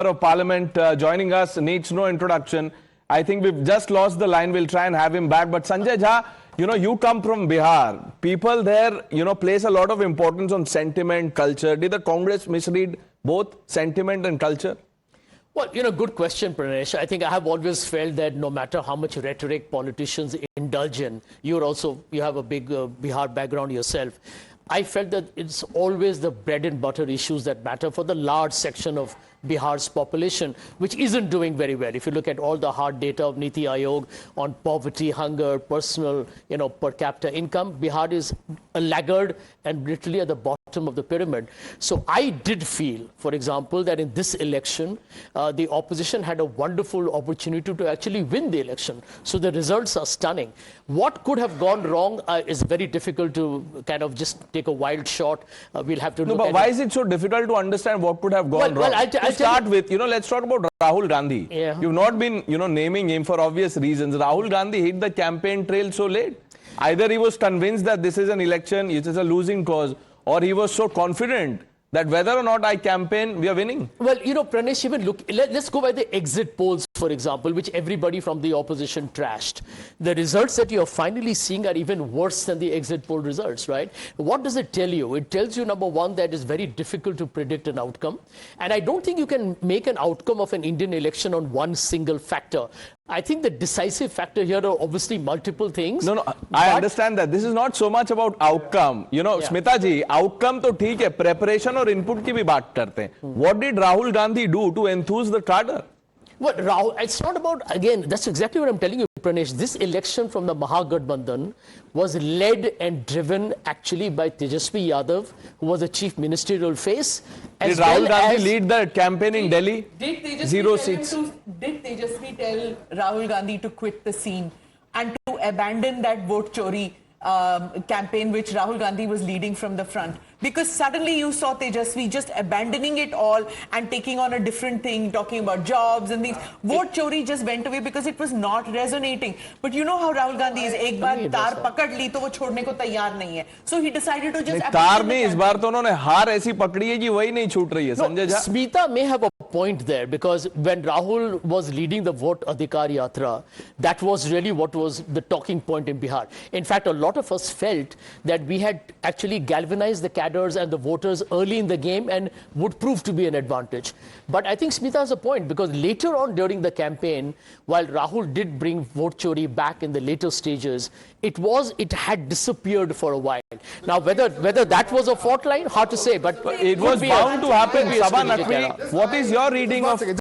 of Parliament joining us needs no introduction. I think we've just lost the line. We'll try and have him back. But Sanjay Jha, you come from Bihar. People there, place a lot of importance on sentiment, culture. Did the Congress misread both sentiment and culture? Well, good question, Pranesh. I think I have always felt that no matter how much rhetoric politicians indulge in, you have a big Bihar background yourself. I felt that it's always the bread and butter issues that matter for the large section of Bihar's population, which isn't doing very well. If you look at all the hard data of Niti Aayog on poverty, hunger, personal, per capita income, Bihar is a laggard and literally at the bottom of the pyramid. So I did feel, for example, that in this election, the opposition had a wonderful opportunity to actually win the election. So the results are stunning. What could have gone wrong is very difficult to kind of just take a wild shot. We'll have to look at why is it so difficult to understand what could have gone wrong? I'll start with, let's talk about Rahul Gandhi. Yeah. You've not been, naming him for obvious reasons. Rahul Gandhi hit the campaign trail so late. Either he was convinced that this is an election, it is a losing cause, or he was so confident that whether or not I campaign, we are winning. Well, Pranesh, even let's go by the exit polls, for example, which everybody from the opposition trashed. The results that you're finally seeing are even worse than the exit poll results, right? What does it tell you? It tells you, number one, that it's very difficult to predict an outcome. And I don't think you can make an outcome of an Indian election on one single factor. I think the decisive factor here are obviously multiple things. No, I understand that. This is not so much about outcome. Smita ji, outcome to theek hai, preparation or input ki bhi baat karte hain. What did Rahul Gandhi do to enthuse the cadre? Well, Rahul, it's not about, again, that's exactly what I'm telling you, Pranesh. This election from the Mahagathbandhan was led and driven actually by Tejasvi Yadav, who was the chief ministerial face. Did Rahul Gandhi lead the campaign in Delhi? Did Tejasvi Zero seats. Did Tejasvi tell Rahul Gandhi to quit the scene and to abandon that vote Chori campaign which Rahul Gandhi was leading from the front? Because suddenly you saw Tejasvi just abandoning it all and taking on a different thing, talking about jobs and things. Vote Chori just went away because it was not resonating. But you know how Rahul Gandhi is, ek baar taar pakad li to wo chhodne ko taiyar nahi hai. So he decided to just taar nahi, is baar to unhone haar aisi pakdi hai ki wahi nahi chhoot rahi hai. Sanjay Jha, Smita may have a point there, because when Rahul was leading the Vote Adhikar Yatra, that was really what was the talking point in Bihar. In fact, a lot of us felt that we had actually galvanized the cadres and the voters early in the game and would prove to be an advantage. But I think Smita has a point, because later on during the campaign, while Rahul did bring vote Chori back in the later stages, it had disappeared for a while. Now, whether that was a fault line, hard to say, but it was bound to happen. Sabha Naqvi, what is your reading of